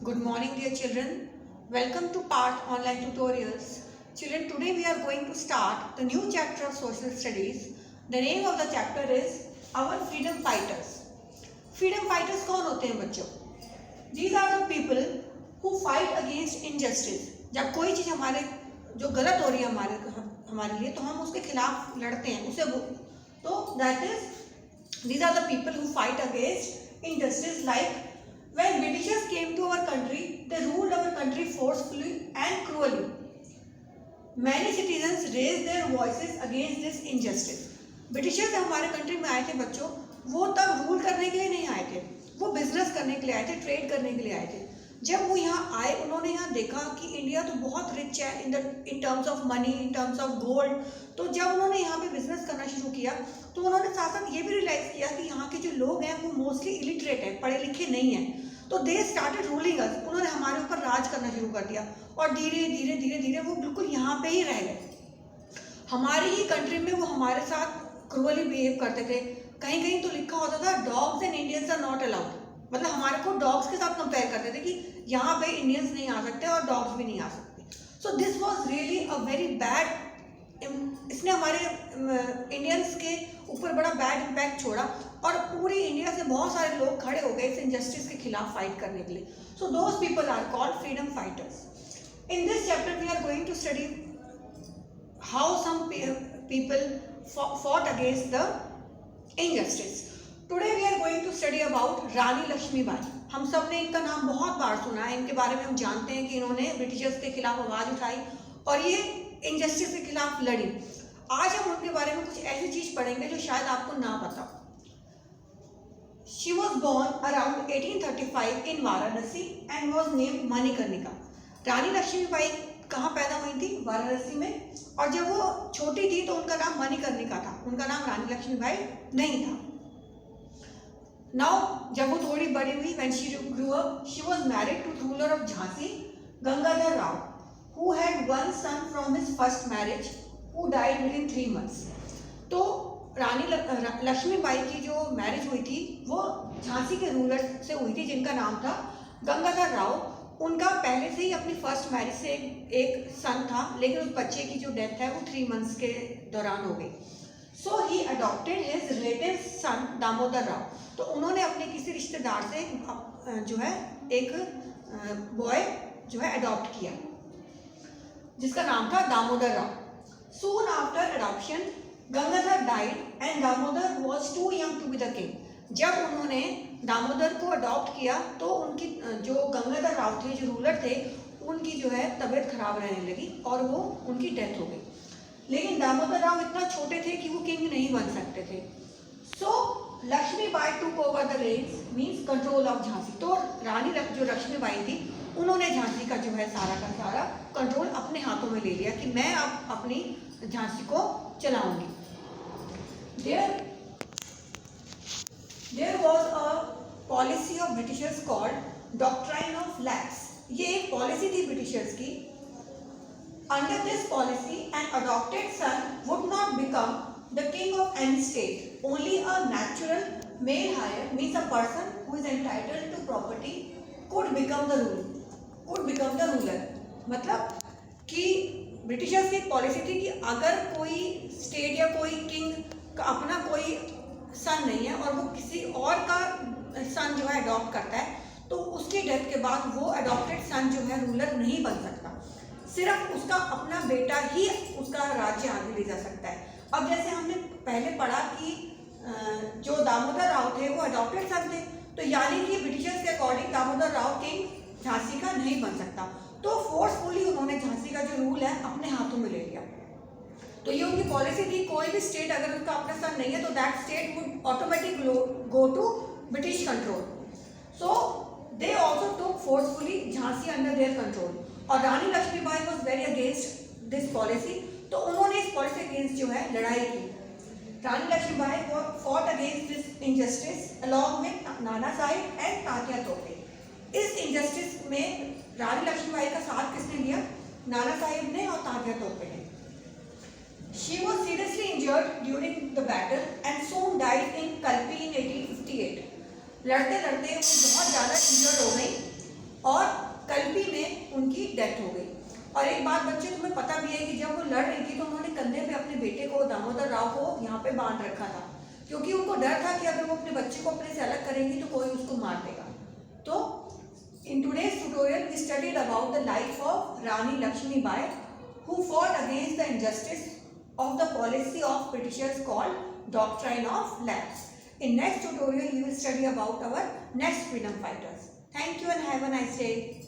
Good morning, dear children. Welcome to Part Online Tutorials. Children, today we are going to start the new chapter of Social Studies. The name of the chapter is Our Freedom Fighters. Freedom fighters कौन होते हैं बच्चों? These are the people who fight against injustice. जब कोई चीज़ हमारे जो गलत हो रही है हमारे लिए, तो हम उसके खिलाफ लड़ते हैं, उसे तो that is these are the people who fight against injustice. Like when Britishers came to our country, they ruled our country forcefully and cruelly. Many citizens raised their voices against this injustice. Britishers हमारे country में आए थे बच्चों, वो तब rule करने के लिए नहीं आए थे, वो बिजनेस करने के लिए आए थे, ट्रेड करने के लिए आए थे. जब वो यहाँ आए, उन्होंने यहाँ देखा कि इंडिया तो बहुत रिच है in terms of money, in terms of gold. तो जब उन्होंने यहाँ पे बिजनेस करना शुरू किया, तो उन्होंने साथ साथ ये भी रियलाइज़ किया कि यहाँ के जो लोग हैं वो मोस्टली इलिटरेट हैं, पढ़े लिखे नहीं हैं. तो दे स्टार्टेड रूलिंग अस, उन्होंने हमारे ऊपर राज करना शुरू कर दिया और धीरे धीरे धीरे धीरे वो बिल्कुल यहाँ पे ही रह गए. हमारी ही कंट्री में वो हमारे साथ क्रूअली बिहेव करते थे. कहीं कहीं तो लिखा होता था dogs and Indians are not allowed. मतलब हमारे को डॉग्स के साथ कंपेयर करते थे कि यहाँ पे इंडियंस नहीं आ सकते और डॉग्स भी नहीं आ सकते. So this was really a very bad, इसने हमारे इंडियंस के ऊपर बड़ा बैड इम्पैक्ट छोड़ा और पूरी इंडिया से बहुत सारे लोग खड़े हो गए इस इनजस्टिस के खिलाफ फाइट करने के लिए. So those people are called freedom fighters. In this chapter we are going to study how some people fought against the injustice. Today we are going to study about रानी लक्ष्मीबाई. हम सब ने इनका नाम बहुत बार सुना है, इनके बारे में हम जानते हैं कि इन्होंने ब्रिटिशर्स के खिलाफ आवाज़ उठाई और ये इनजस्टिस के खिलाफ लड़ी. आज हम उनके बारे में कुछ ऐसी चीज़ पढ़ेंगे जो शायद आपको ना पता. She was born around 1835 in Varanasi and was named Manikarnika. रानी लक्ष्मीबाई कहाँ पैदा हुई थी? वाराणसी में. और जब वो छोटी थी तो उनका नाम मणिकर्णिका था, उनका नाम रानी लक्ष्मीबाई नहीं था. नाउ जब वो थोड़ी बड़ी हुई, when she grew up, she was married to ruler of Jhansi, Gangadhar Rao, who had one son from his first marriage, who died within 3 months. तो रानी लक्ष्मीबाई की जो मैरिज हुई थी वो झांसी के रूलर से हुई थी जिनका नाम था गंगाधर राव. उनका पहले से ही अपनी फर्स्ट मैरिज से एक सन था, लेकिन उस बच्चे की जो डेथ है वो 3 मंथ्स के दौरान हो गई. सो ही अडॉप्टेड हिज रिलेटिव सन दामोदर राव. तो उन्होंने अपने किसी रिश्तेदार से जो है एक बॉय जो है अडॉप्ट किया जिसका नाम था Damodar Rao. Soon after adoption Gangadhar died and Damodar was too young to be the king. जब उन्होंने दामोदर को अडॉप्ट किया तो उनकी जो गंगाधर राव थे, जो रूलर थे, उनकी जो है तबीयत खराब रहने लगी और वो उनकी डेथ हो गई. लेकिन दामोदर राव इतना छोटे थे कि वो किंग नहीं बन सकते थे. So Lakshmibai took over the reins, means control of Jhansi. तो रानी जो लक्ष्मीबाई थी, उन्होंने झांसी का जो है सारा का सारा कंट्रोल अपने हाथों में ले लिया कि मैं अब अपनी झांसी को चलाऊंगी. There was a policy of Britishers called Doctrine of Lapse. ये एक पॉलिसी थी ब्रिटिशर्स की. Under this policy, an adopted son would not become the king of any state. Only a natural male heir, means a person who is entitled to property, could become the ruler. मतलब कि Britishers की एक policy थी कि अगर कोई state या कोई किंग का अपना कोई सन नहीं है और वो किसी और का सन जो है अडॉप्ट करता है, तो उसकी डेथ के बाद वो अडॉप्टेड सन जो है रूलर नहीं बन सकता. सिर्फ उसका अपना बेटा ही उसका राज्य आगे ले जा सकता है. अब जैसे हमने पहले पढ़ा कि जो दामोदर राव थे वो अडॉप्टेड सन थे, तो यानी कि ब्रिटिशर्स के अकॉर्डिंग दामोदर राव किंग झांसी का नहीं बन सकता. तो फोर्सफुली उन्होंने झांसी का जो रूल है अपने हाथों में ले लिया. तो ये उनकी पॉलिसी थी, कोई भी स्टेट अगर उनका अपना सन नहीं है तो that state would automatically go to British control. So they also took forcefully Jhansi under their control. और Rani Lakshmibai was very against this policy. तो उन्होंने इस पॉलिसी अगेंस्ट जो है लड़ाई की. Rani Lakshmibai fought against this injustice along with Nana Sahib and Tatya तोपे. इस इंजस्टिस में रानी लक्ष्मीबाई का साथ किसने लिया? नाना साहिब ने और तात्या तोपे ने. She was seriously injured during the battle and soon died in Kalpi in 1858. लड़ते लड़ते वो बहुत ज़्यादा इंजर्ड हो गई और कल्पी में उनकी डेथ हो गई। और एक बात बच्चे तुम्हें पता भी है कि जब वो लड़ रही थी तो उन्होंने कंधे पे अपने बेटे को, दामोदर राव को यहाँ पे बांध रखा था, क्योंकि उनको डर था कि अगर वो अपने बच्चे को अपने से अलग करेंगी तो कोई उसको मार देगा। तो in today's tutorial we studied about the life of Rani Lakshmi Bai, who fought against the injustice of the policy of Britishers called doctrine of lapse. In next tutorial we will study about our next freedom fighters. Thank you and have a nice day.